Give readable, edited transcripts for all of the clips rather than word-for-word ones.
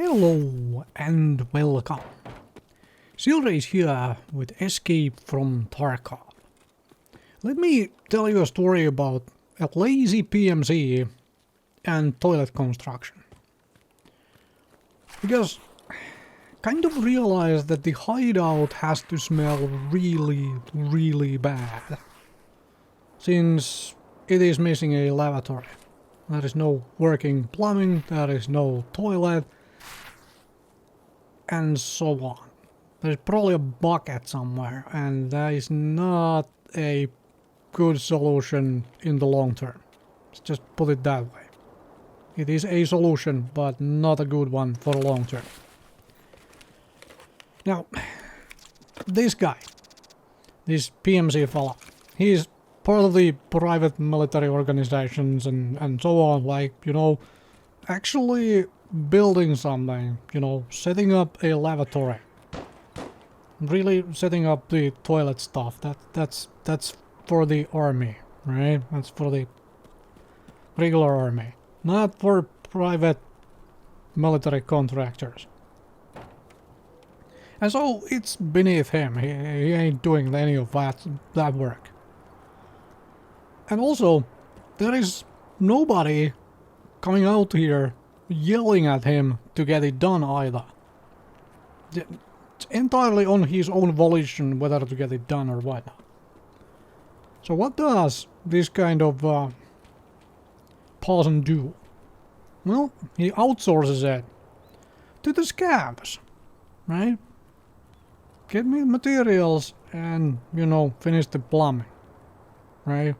Hello and welcome. Silrace here with Escape from Tarkov. Let me tell you a story about a lazy PMC and toilet construction. Because kind of realized that the hideout has to smell really bad. Since it is missing a lavatory. There is no working plumbing, there is no toilet, and so on. There's probably a bucket somewhere, and that is not a good solution in the long term. Let's just put it that way. It is a solution, but not a good one for the long term. Now, this guy, this PMC fella, he's part of the private military organizations and so on, like, you know, actually building something, you know, setting up a lavatory. Really setting up the toilet stuff. That's for the army, right? That's for the regular army, not for private military contractors. And so it's beneath him. He ain't doing any of that work. And also, there is nobody coming out here yelling at him to get it done either. It's entirely on his own volition whether to get it done or what. So what does this kind of person do? Well, he outsources it to the scavs, right? Get me materials and, you know, finish the plumbing, right?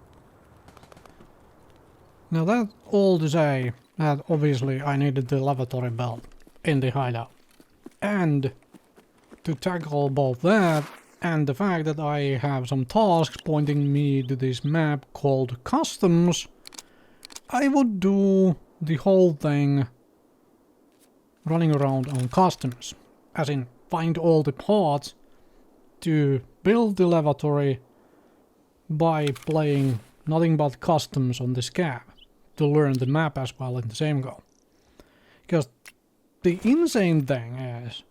Now that's all to say that obviously I needed the lavatory built in the hideout. And to tackle both that and the fact that I have some tasks pointing me to this map called Customs, I would do the whole thing running around on Customs. As in, find all the parts to build the lavatory by playing nothing but Customs on the scav. To learn the map as well in the same go. Because the insane thing is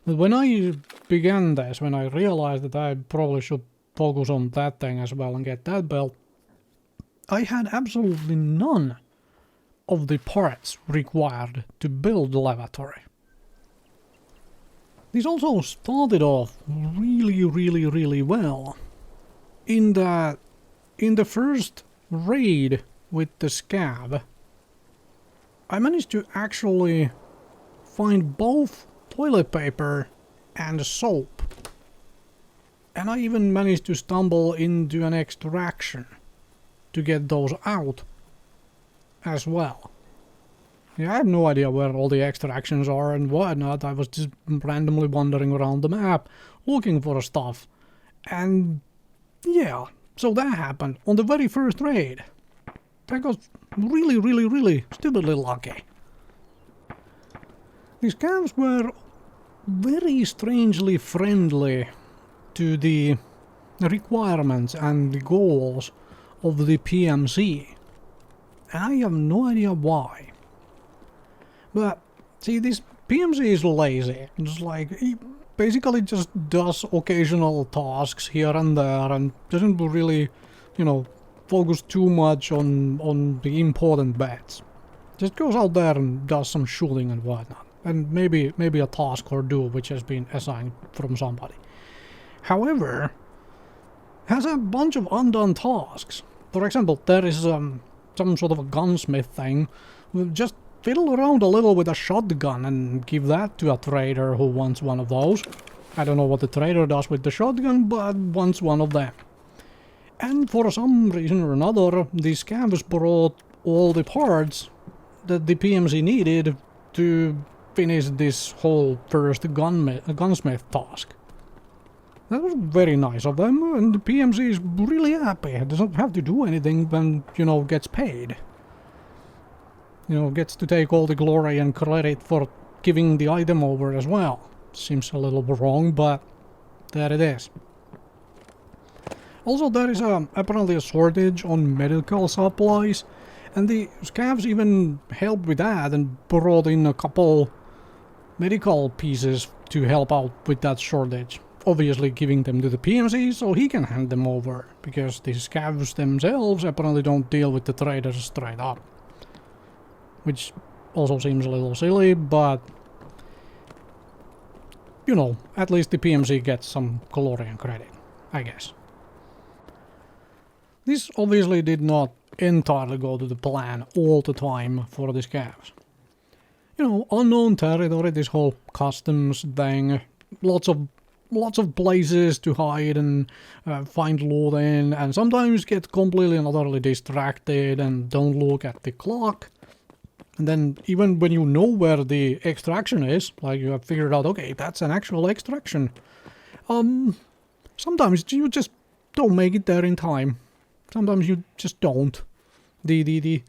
that when I began this, when I realized that I probably should focus on that thing as well and get that built, I had absolutely none of the parts required to build the lavatory. This also started off really well in that in the first raid with the scav, I managed to actually find both toilet paper and soap. And I even managed to stumble into an extraction to get those out as well. Yeah, I have no idea where all the extractions are and whatnot. I was just randomly wandering around the map looking for stuff. And yeah, so that happened on the very first raid. That was really stupidly lucky. These scavs were very strangely friendly to the requirements and the goals of the PMC. And I have no idea why. But, see, this PMC is lazy. It's like, he basically just does occasional tasks here and there and doesn't really, you know, focus too much on the important bets. Just goes out there and does some shooting and whatnot. And maybe a task or two which has been assigned from somebody. However, has a bunch of undone tasks. For example, there is some sort of a gunsmith thing. Just fiddle around a little with a shotgun and give that to a trader who wants one of those. I don't know what the trader does with the shotgun, but wants one of them. And for some reason or another, the scavs brought all the parts that the PMC needed to finish this whole first gunsmith task. That was very nice of them, and the PMC is really happy. It doesn't have to do anything when, you know, gets paid. You know, gets to take all the glory and credit for giving the item over as well. Seems a little wrong, but there it is. Also, there is apparently a shortage on medical supplies, and the scavs even helped with that and brought in a couple medical pieces to help out with that shortage. Obviously giving them to the PMC so he can hand them over, because the scavs themselves apparently don't deal with the traders straight up. Which also seems a little silly, but you know, at least the PMC gets some glory and credit, I guess. This obviously did not entirely go to the plan all the time for the scavs. You know, unknown territory, this whole customs thing, lots of places to hide and find loot in, and sometimes get completely and utterly distracted and don't look at the clock. And then even when you know where the extraction is, like you have figured out, okay, that's an actual extraction, sometimes you just don't make it there in time. Sometimes you just don't. The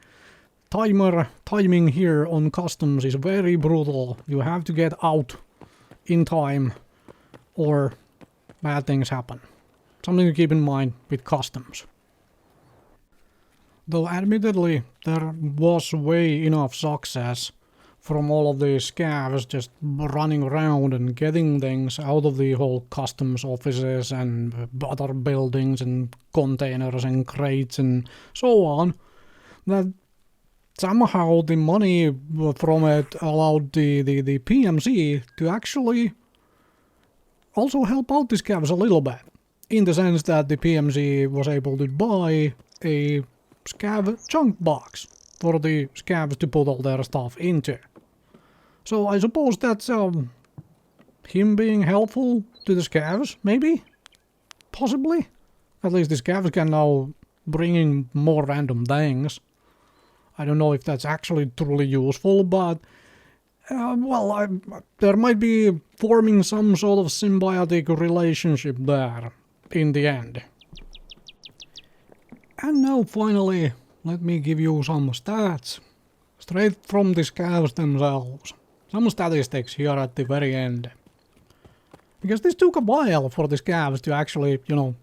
timing here on customs is very brutal. You have to get out in time or bad things happen. Something to keep in mind with customs. Though admittedly there was way enough success from all of the scavs just running around and getting things out of the whole customs offices and other buildings and containers and crates and so on, that somehow the money from it allowed the PMC to actually also help out the scavs a little bit, in the sense that the PMC was able to buy a scav junk box for the scavs to put all their stuff into. So I suppose that's him being helpful to the scavs, maybe? Possibly? At least the scavs can now bring in more random things. I don't know if that's actually truly useful, but well, there might be forming some sort of symbiotic relationship there in the end. And now finally, let me give you some stats, straight from the scavs themselves. Some statistics here at the very end. Because this took a while for the scavs to actually, you know,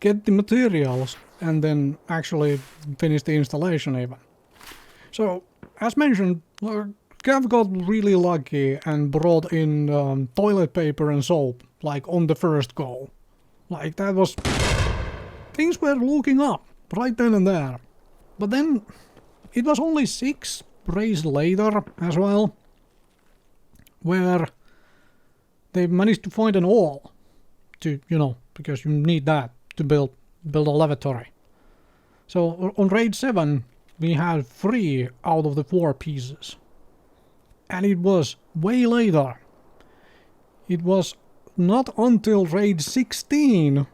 get the materials and then actually finish the installation even. So, as mentioned, Gav got really lucky and brought in toilet paper and soap, like on the first go. Like that was... Things were looking up, right then and there. But then, it was only 6 rays later as well, where they managed to find an ore to, you know, because you need that to build a lavatory. So on raid 7, we had 3 out of the 4 pieces. And it was way later. It was not until raid 16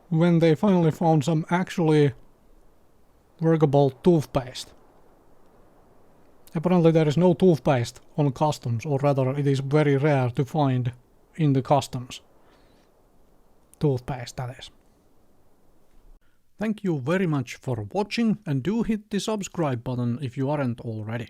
when they finally found some actually workable toothpaste. Apparently there is no toothpaste on customs, or rather it is very rare to find in the customs. Toothpaste, that is. Thank you very much for watching, and do hit the subscribe button if you aren't already.